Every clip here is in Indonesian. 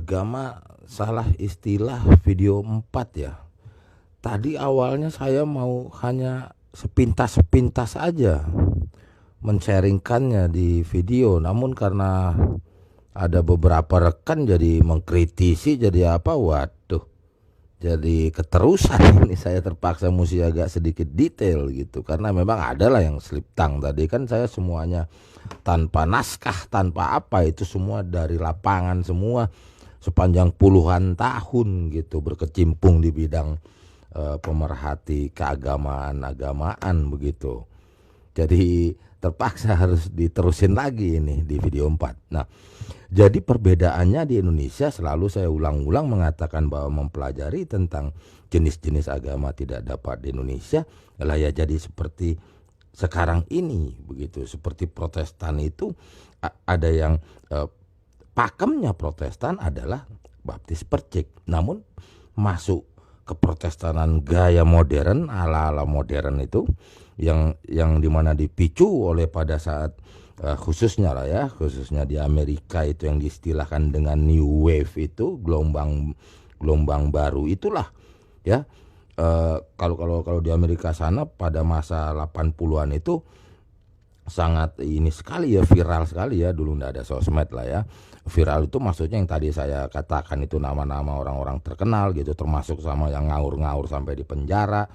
agama salah istilah video 4 ya. Tadi awalnya saya mau hanya sepintas-sepintas aja men-sharingkannya di video, namun karena ada beberapa rekan jadi mengkritisi, jadi apa, waduh, jadi keterusan ini saya terpaksa mesti agak sedikit detail gitu, karena memang ada lah yang slip tang tadi kan, saya semuanya tanpa naskah, tanpa apa, itu semua dari lapangan semua sepanjang puluhan tahun gitu berkecimpung di bidang pemerhati keagamaan begitu. Jadi terpaksa harus diterusin lagi ini di video 4. Nah, jadi perbedaannya di Indonesia selalu saya ulang-ulang mengatakan bahwa mempelajari tentang jenis-jenis agama tidak dapat di Indonesia lah ya, jadi seperti sekarang ini begitu. Seperti Protestan itu ada yang pakemnya Protestan adalah baptis percik, namun masuk keprotestanan gaya modern, ala-ala modern itu yang dimana dipicu oleh pada saat khususnya lah ya, khususnya di Amerika itu yang diistilahkan dengan New Wave, itu gelombang baru itulah ya. Kalau di Amerika sana pada masa 80-an itu sangat ini sekali ya, viral sekali ya, dulu nggak ada sosmed lah ya. Viral itu maksudnya yang tadi saya katakan itu nama-nama orang-orang terkenal gitu, termasuk sama yang ngaur-ngaur sampai di penjara.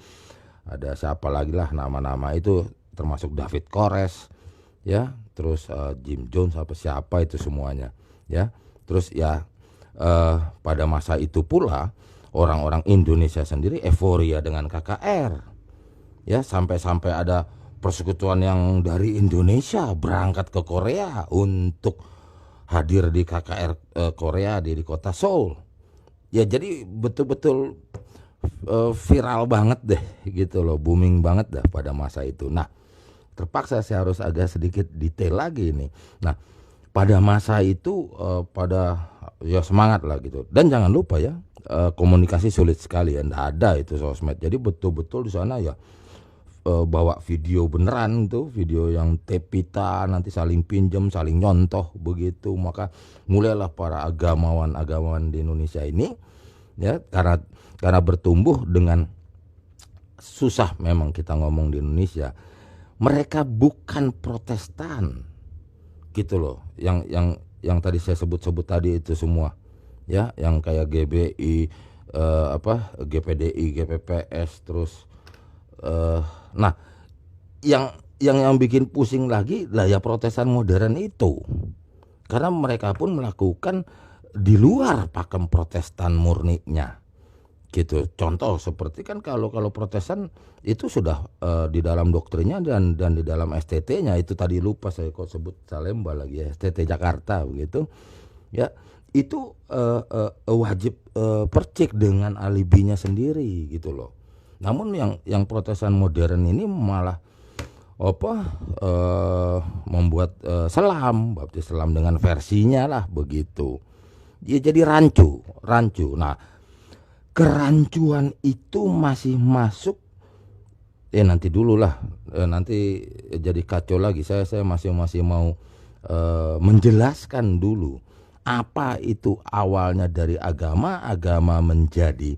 Ada siapa lagi lah nama-nama itu, termasuk David Koresh ya, terus Jim Jones siapa itu semuanya ya. Terus ya pada masa itu pula orang-orang Indonesia sendiri euforia dengan KKR ya, sampai-sampai ada persekutuan yang dari Indonesia berangkat ke Korea untuk hadir di KKR Korea di kota Seoul ya. Jadi betul-betul viral banget deh gitu loh, booming banget dah pada masa itu. Nah, terpaksa saya harus agak sedikit detail lagi nih. Nah, pada masa itu pada ya semangat lah gitu. Dan jangan lupa ya, komunikasi sulit sekali ya, nggak ada itu sosmed. Jadi betul-betul di sana ya bawa video beneran tuh, video yang tepita, nanti saling pinjam, saling nyontoh begitu. Maka mulailah para agamawan di Indonesia ini ya, karena bertumbuh dengan susah memang kita ngomong di Indonesia. Mereka bukan Protestan gitu loh, yang tadi saya sebut tadi itu semua ya, yang kayak GBI GPDI, GPPS, terus nah yang bikin pusing lagi lah ya Protestan modern itu, karena mereka pun melakukan di luar pakem Protestan murninya gitu. Contoh seperti kan kalau Protestan itu sudah di dalam doktrinnya dan di dalam STT-nya itu, tadi lupa saya kok sebut Salemba lagi ya, STT Jakarta begitu ya, itu wajib percik dengan alibinya sendiri gitu loh. Namun yang Protestan modern ini malah membuat selam, baptis selam dengan versinya lah begitu. Ya jadi rancu. Nah, kerancuan itu masih masuk nanti dulu lah, nanti jadi kacau lagi. Saya masih mau menjelaskan dulu apa itu awalnya dari agama menjadi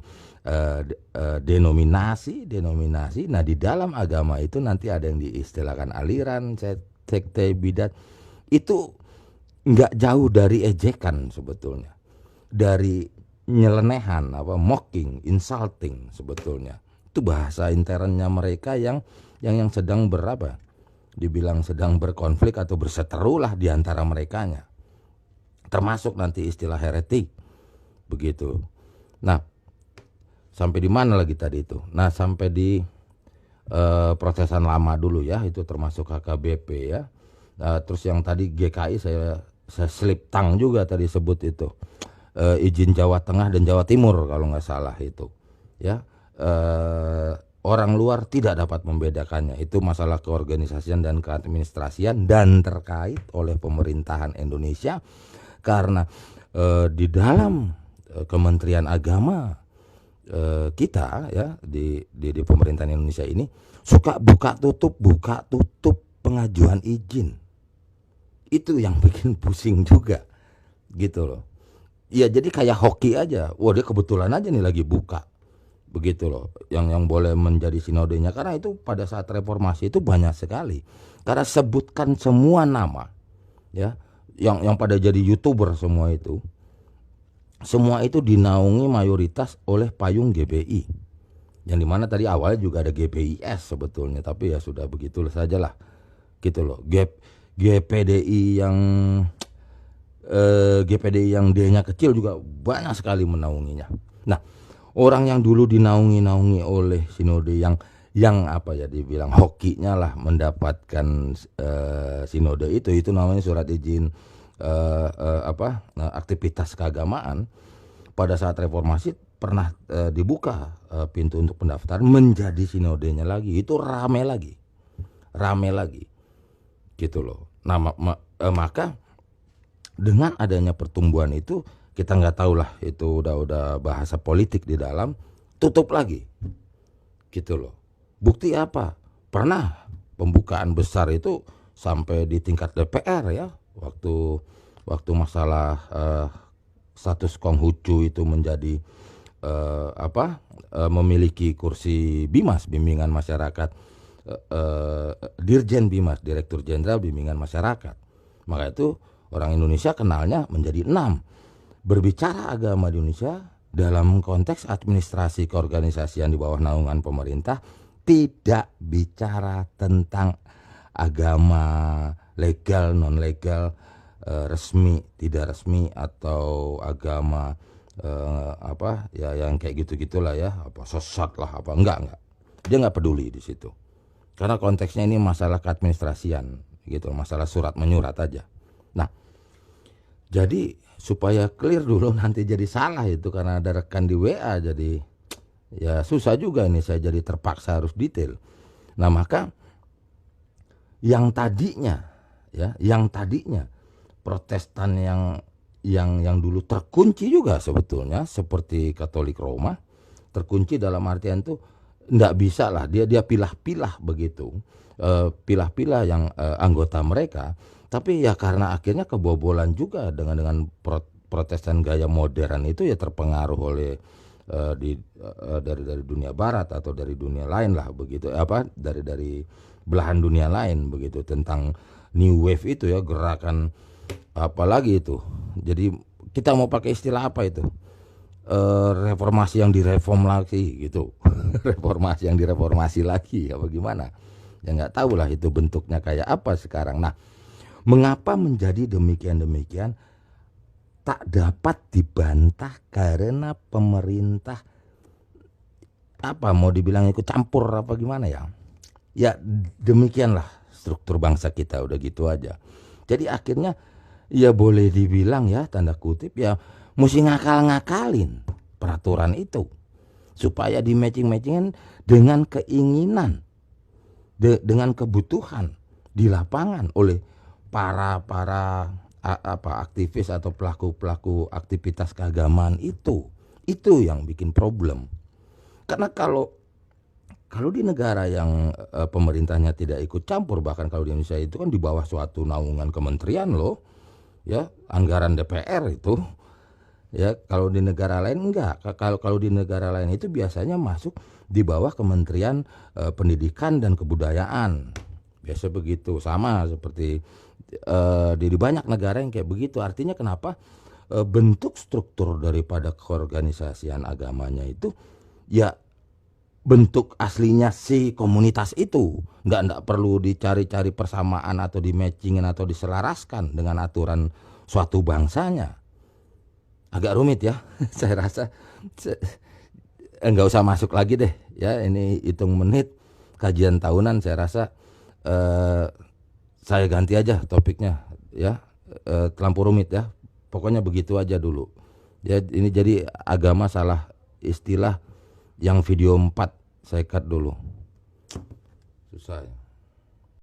denominasi. Nah, di dalam agama itu nanti ada yang diistilahkan aliran, sekte, bidat. Itu nggak jauh dari ejekan sebetulnya, dari nyelenehan, mocking, insulting sebetulnya. Itu bahasa internnya mereka yang sedang dibilang sedang berkonflik atau berseteru lah di antara merekanya. Termasuk nanti istilah heretik begitu. Nah, sampai di mana lagi tadi itu? Nah, sampai di Protestan lama dulu ya, itu termasuk HKBP ya. Terus yang tadi GKI saya slip tang juga tadi sebut itu, izin Jawa Tengah dan Jawa Timur kalau nggak salah itu ya. Orang luar tidak dapat membedakannya, itu masalah keorganisasian dan keadministrasian dan terkait oleh pemerintahan Indonesia, karena di dalam Kementerian Agama kita ya, di pemerintahan Indonesia ini suka buka tutup pengajuan izin. Itu yang bikin pusing juga gitu loh. Ya jadi kayak hoki aja. Wah dia kebetulan aja nih lagi buka. Begitu loh. Yang boleh menjadi sinodenya. Karena itu pada saat reformasi itu banyak sekali. Karena sebutkan semua nama. Ya. Yang pada jadi YouTuber semua itu. Semua itu dinaungi mayoritas oleh payung GPI. Yang dimana tadi awalnya juga ada GPIS sebetulnya. Tapi ya sudah begitulah sajalah. Gitu loh. GPDI yang GPDI yang D-nya kecil juga banyak sekali menaunginya. Nah, orang yang dulu dinaungi oleh sinode yang apa ya dibilang hokinya lah mendapatkan sinode itu namanya surat izin aktivitas keagamaan. Pada saat reformasi pernah dibuka pintu untuk pendaftaran menjadi sinodenya lagi. Itu rame lagi gitu loh. Nah maka dengan adanya pertumbuhan itu kita nggak tahu lah itu udah bahasa politik di dalam, tutup lagi gitu loh. Bukti apa? Pernah pembukaan besar itu sampai di tingkat DPR ya, waktu masalah status Konghucu itu menjadi memiliki kursi BIMAS, bimbingan masyarakat, Dirjen BIMAS, Direktur Jenderal Bimbingan Masyarakat. Maka itu orang Indonesia kenalnya menjadi 6. Berbicara agama di Indonesia dalam konteks administrasi keorganisasian di bawah naungan pemerintah, tidak bicara tentang agama legal, non legal, resmi, tidak resmi, atau agama yang kayak gitu-gitulah ya, apa sesat lah apa enggak. Dia nggak peduli di situ. Karena konteksnya ini masalah keadministrasian gitu, masalah surat menyurat aja. Nah, jadi supaya clear dulu nanti jadi salah itu karena ada rekan di WA, jadi ya susah juga ini saya jadi terpaksa harus detail. Nah maka yang tadinya Protestan yang dulu terkunci juga sebetulnya seperti Katolik Roma, terkunci dalam artian tuh nggak bisa lah dia pilah-pilah begitu, pilah-pilah yang anggota mereka. Tapi ya karena akhirnya kebobolan juga dengan Protestan gaya modern itu ya terpengaruh oleh dari dunia barat atau dari dunia lain lah begitu, dari belahan dunia lain begitu, tentang new wave itu ya, gerakan apalagi itu. Jadi kita mau pakai istilah apa itu, reformasi yang direform lagi gitu. Reformasi yang direformasi lagi apa gimana ya, nggak tahu lah itu bentuknya kayak apa sekarang. Nah mengapa menjadi demikian tak dapat dibantah karena pemerintah apa mau dibilang ikut campur apa gimana ya. Ya demikianlah struktur bangsa kita, udah gitu aja. Jadi akhirnya ya boleh dibilang ya tanda kutip ya mesti ngakalin peraturan itu supaya di matching-matchingin dengan keinginan, dengan kebutuhan di lapangan oleh para aktivis atau pelaku aktivitas keagamaan itu yang bikin problem. Karena kalau di negara yang pemerintahnya tidak ikut campur, bahkan kalau di Indonesia itu kan di bawah suatu naungan kementerian loh ya, anggaran DPR itu ya. Kalau di negara lain enggak. Kalau di negara lain itu biasanya masuk di bawah Kementerian Pendidikan dan Kebudayaan, biasa begitu. Sama seperti di banyak negara yang kayak begitu. Artinya kenapa bentuk struktur daripada keorganisasian agamanya itu ya bentuk aslinya si komunitas itu, nggak perlu dicari-cari persamaan atau di matchingin atau diselaraskan dengan aturan suatu bangsanya. Agak rumit ya. Saya rasa nggak usah masuk lagi deh ya, ini hitung menit kajian tahunan. Saya rasa saya ganti aja topiknya ya, terlampau rumit ya. Pokoknya begitu aja dulu ya. Ini jadi agama salah istilah. Yang video 4 saya cut dulu, susah ya.